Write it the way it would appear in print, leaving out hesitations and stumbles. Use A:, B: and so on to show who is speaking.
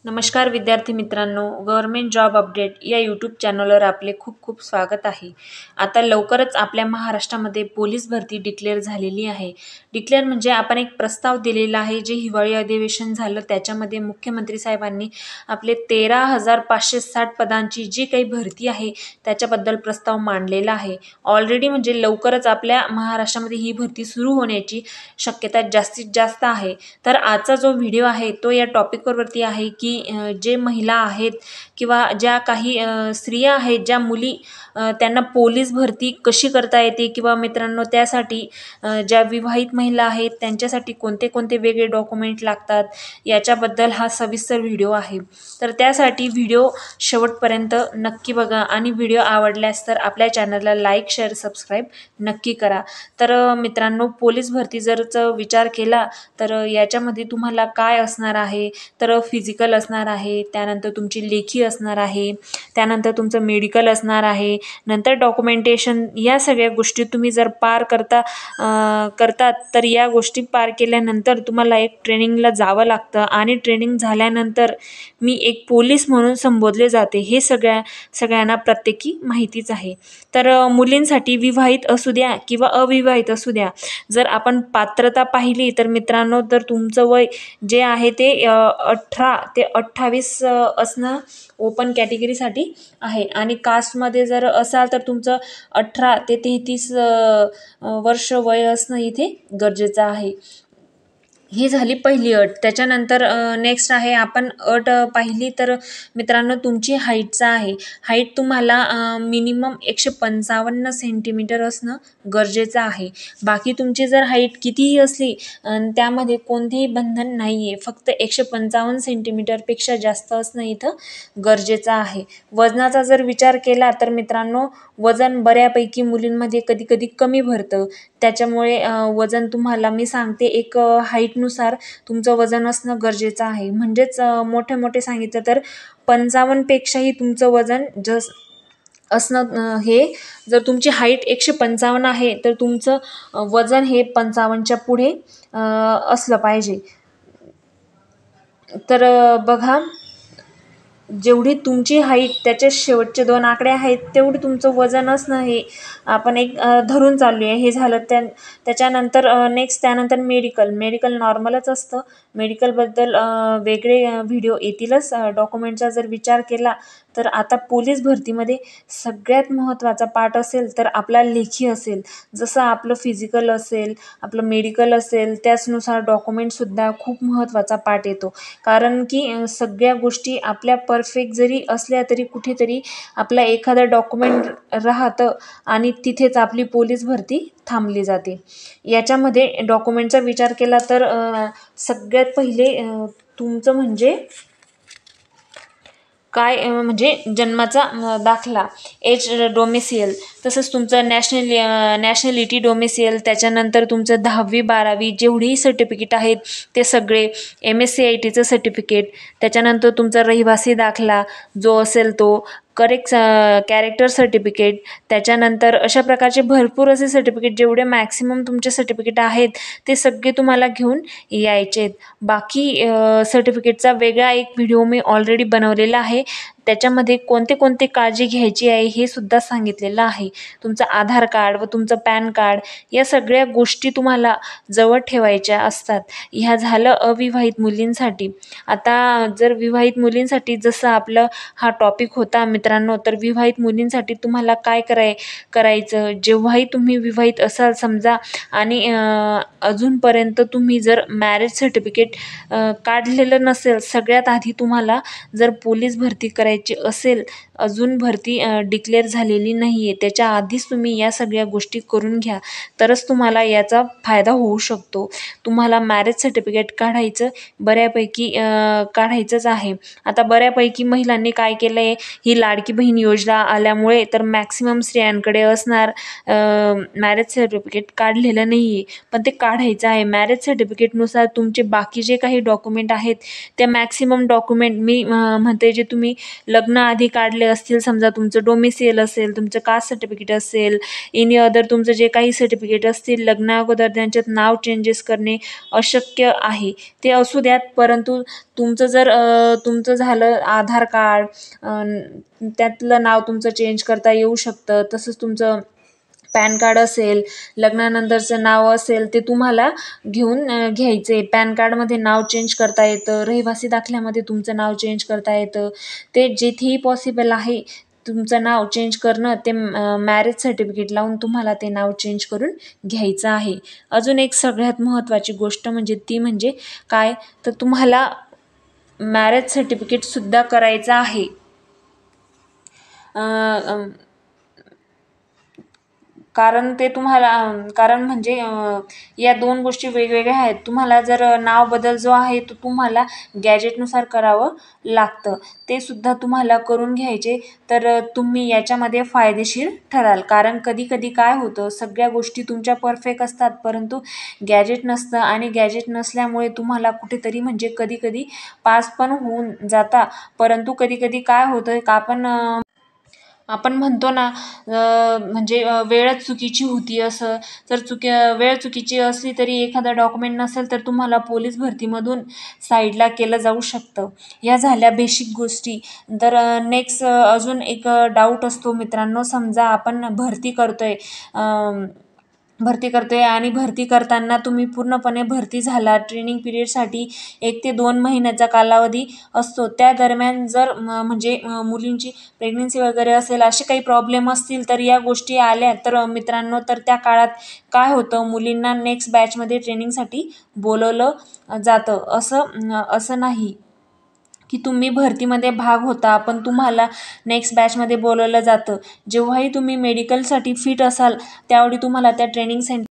A: नमस्कार विद्यार्थी मित्रांनो, गव्हर्नमेंट जॉब अपडेट या यूट्यूब चॅनलवर आपले खूप खूप स्वागत आहे. आता लवकरच आपल्या महाराष्ट्रामध्ये पोलीस भरती डिक्लेअर झालेली आहे. डिक्लेअर म्हणजे आपण एक प्रस्ताव दिलेला आहे, जे हिवाळी अधिवेशन झालं त्याच्यामध्ये मुख्यमंत्री साहेबांनी आपले 13,560 पदांची जी काही भरती आहे त्याच्याबद्दल प्रस्ताव मांडलेला आहे. ऑलरेडी म्हणजे लवकरच आपल्या महाराष्ट्रामध्ये ही भरती सुरू होण्याची शक्यता जास्तीत जास्त आहे. तर आजचा जो व्हिडिओ आहे तो या टॉपिकवरती आहे की जे महिला आहेत किंवा ज्या काही स्त्रिया आहेत, ज्या मुली त्यांना पोलीस भरती कशी करता येते किंवा मित्रांनो त्यासाठी ज्या विवाहित महिला आहेत त्यांच्यासाठी कोणते कोणते वेगळे डॉक्युमेंट लागतात याच्याबद्दल हा सविस्तर व्हिडिओ आहे. तर त्यासाठी व्हिडिओ शेवटपर्यंत नक्की बघा आणि व्हिडिओ आवडल्यास तर आपल्या चॅनलला लाईक, शेअर, सबस्क्राईब नक्की करा. तर मित्रांनो, पोलीस भरती जरचा विचार केला तर याच्यामध्ये तुम्हाला काय असणार आहे, तर फिजिकल असणार आहे, त्यानंतर तुमची लेखी असणार आहे, त्यानंतर तुमचं मेडिकल असणार आहे, नंतर डॉक्युमेंटेशन. या सगळ्या गोष्टी तुम्ही जर पार करतात तर या गोष्टी पार केल्यानंतर तुम्हाला एक ट्रेनिंगला जावं लागतं आणि ट्रेनिंग झाल्यानंतर मी एक पोलीस म्हणून संबोधले जाते. हे सगळ्यांना प्रत्येकी माहितीच आहे. तर मुलींसाठी विवाहित असू द्या किंवा अविवाहित असू द्या, जर आपण पात्रता पाहिली तर मित्रांनो, तर तुमचं वय जे आहे ते 18 ते 28 असणं ओपन कॅटेगरीसाठी आहे आणि कास्टमध्ये जर असाल तर तुमचं 18 ते 33 वर्ष वय असणं इथे गरजेचं आहे. ही झाली पहिली अट. त्याच्यानंतर नेक्स्ट आहे, आपण अट पाहिली तर मित्रांनो तुमची हाईटचा आहे. हाईट तुम्हाला मिनिमम 155 सेंटीमीटर असणं गरजेचं आहे. बाकी तुमची जर हाईट कितीही असली त्यामध्ये कोणतेही बंधन नाही आहे. फक्त 155 सेंटीमीटरपेक्षा जास्त असणं इथं गरजेचं आहे. वजनाचा जर विचार केला तर मित्रांनो, वजन बऱ्यापैकी मुलींमध्ये कधी कधी कमी भरतं. त्याच्यामुळे वजन तुम्हाला मी सांगते एक हाईटनुसार तुमचं वजन असणं गरजेचं आहे. म्हणजेच मोठे सांगितलं तर 55 पेक्षाही तुमचं वजन असणं हे, जर तुमची हाईट 155 आहे तर तुमचं वजन हे 55च्या पुढे असलं पाहिजे. तर बघा, जेवढी तुमची हाईट त्याचे शेवटचे 2 आकडे आहेत तेवढी तुमचं वजन असणं हे आपण एक धरून चाललो आहे. हे झालं. त्याच्यानंतर त्यानंतर मेडिकल नॉर्मलच असतं. मेडिकलबद्दल वेगळे व्हिडिओ येतीलच. डॉक्युमेंटचा जर विचार केला तर आता पोलीस भरतीमध्ये सगळ्यात महत्त्वाचा पार्ट असेल तर आपला लेखी असेल. जसं आपलं फिजिकल असेल, आपलं मेडिकल असेल, त्याचनुसार डॉक्युमेंटसुद्धा खूप महत्त्वाचा पार्ट येतो. कारण की सगळ्या गोष्टी आपल्या परफेक्ट जरी असल्या तरी कुठेतरी आपला एखादं डॉक्युमेंट राहतं आणि तिथेच आपली पोलीस भरती थांबली जाते. याच्यामध्ये डॉक्युमेंटचा विचार केला तर सगळ्यात पहिले तुमचं म्हणजे काय म्हणजे जन्माचा दाखला, एज डोमेसियल, तसंच तुमचं नॅशनॅलिटी डोमेसियल, त्याच्यानंतर तुमचं 10वी 12वी जेवढीही सर्टिफिकेट आहेत ते सगळे, MSc-IT सर्टिफिकेट, त्याच्यानंतर तुमचा रहिवासी दाखला जो असेल तो, कॅरेक्टर सर्टिफिकेट, त्याच्यानंतर अशा प्रकारचे भरपूर असे सर्टिफिकेट, जेवढे मॅक्सिमम तुमचे सर्टिफिकेट आहेत ते सगळे तुम्हाला घेऊन यायचे आहेत. बाकी सर्टिफिकेटचा वेगळा एक व्हिडिओ मी ऑलरेडी बनवलेला आहे. त्याच्यामध्ये कोणते कोणते काळजी घ्यायची आहे हे सुद्धा सांगितलेलं आहे. तुमचं आधार कार्ड व तुमचं पॅन कार्ड या सगळ्या गोष्टी तुम्हाला जवळ ठेवायच्या असतात. ह्या झालं अविवाहित मुलींसाठी. आता जर विवाहित मुलींसाठी, जसं आपलं हा टॉपिक होता मित्रांनो, तर विवाहित मुलींसाठी तुम्हाला काय करायचं, जेव्हाही तुम्ही विवाहित असाल समजा आणि अजूनपर्यंत तुम्ही जर मॅरेज सर्टिफिकेट काढलेलं नसेल, सगळ्यात आधी तुम्हाला जर पोलीस भरती करायची असेल, अजून भरती डिक्लेअर झालेली नाही आहे, त्याच्या आधीच तुम्ही या सगळ्या गोष्टी करून घ्या, तरच तुम्हाला याचा फायदा होऊ शकतो. तुम्हाला मॅरेज सर्टिफिकेट काढायचं बऱ्यापैकी काढायचंच आहे. आता बऱ्यापैकी महिलांनी काय केलं आहे, ही लाडकी बहीण योजना आल्यामुळे तर मॅक्सिमम स्त्रियांकडे असणार मॅरेज सर्टिफिकेट काढलेलं नाही आहे, पण ते काढायचं आहे. मॅरेज सर्टिफिकेटनुसार तुमचे बाकी जे काही डॉक्युमेंट आहेत त्या मॅक्सिमम डॉक्युमेंट मी म्हणते जे तुम्ही लग्न आधी काढले असतील, समजा तुमचं डोमिसाईल असेल, तुमचं कास्ट सर्टिफिकेट असेल, एनी अदर तुमचं जे काही सर्टिफिकेट असतील लग्ना अगोदर त्यांच्यात नाव चेंजेस करणे अशक्य आहे. ते असू द्यात, परंतु तुमचं जर तुमचं झालं आधार कार्ड, त्यातलं नाव तुमचं चेंज करता येऊ शकतं. तसंच तुमचं पॅन कार्ड असेल, लग्नानंतरचं नाव असेल, ते तुम्हाला घेऊन घ्यायचे. पॅन कार्डमध्ये नाव चेंज करता येतं, रहिवासी दाखल्यामध्ये तुमचं नाव चेंज करता येतं. ते जिथेही पॉसिबल आहे तुमचं नाव चेंज करणं, ते मॅरेज सर्टिफिकेट लावून तुम्हाला ते नाव चेंज करून घ्यायचं आहे. अजून एक सगळ्यात महत्त्वाची गोष्ट ती म्हणजे काय, तर तुम्हाला मॅरेज सर्टिफिकेटसुद्धा करायचं आहे. कारण ते तुम्हाला कारण म्हणजे या दोन गोष्टी वेगवेगळ्या आहेत. तुम्हाला जर नाव बदल जो आहे तो तुम्हाला गॅजेटनुसार करावं लागतं. ते सुद्धा तुम्हाला करून घ्यायचे, तर तुम्ही याच्यामध्ये फायदेशीर ठराल. कारण कधी काय होतं, सगळ्या गोष्टी तुमच्या परफेक्ट असतात, परंतु गॅजेट नसतं आणि गॅजेट नसल्यामुळे तुम्हाला कुठेतरी म्हणजे कधी पास पण होऊन जाता. परंतु कधी काय होतं का आपण म्हणतो ना, म्हणजे वेळच चुकीची होती असं. तर वेळ चुकीची असली तरी एखादा डॉक्युमेंट नसेल तर तुम्हाला पोलीस भरतीमधून साईडला केलं जाऊ शकतं. या झाल्या बेसिक गोष्टी. तर नेक्स्ट अजून एक डाऊट असतो मित्रांनो, समजा आपण भरती करतोय आणि भरती करताना तुम्ही पूर्णपणे भरती झाला. ट्रेनिंग पिरियडसाठी 1 ते 2 महिन्याचा कालावधी असतो. त्या दरम्यान जर म्हणजे मुलींची प्रेग्नन्सी वगैरे असेल, असे काही प्रॉब्लेम असतील, तर या गोष्टी आल्या तर मित्रांनो, तर त्या काळात काय होतं, मुलींना नेक्स्ट बॅचमध्ये ट्रेनिंगसाठी बोलवलं जातं. असं नाही की तुम्ही भरतीमध्ये भाग होता पण तुम्हाला नेक्स्ट बॅचमध्ये बोलवलं जातं. जेव्हाही तुम्ही मेडिकलसाठी फिट असाल त्यावेळी तुम्हाला त्या ट्रेनिंग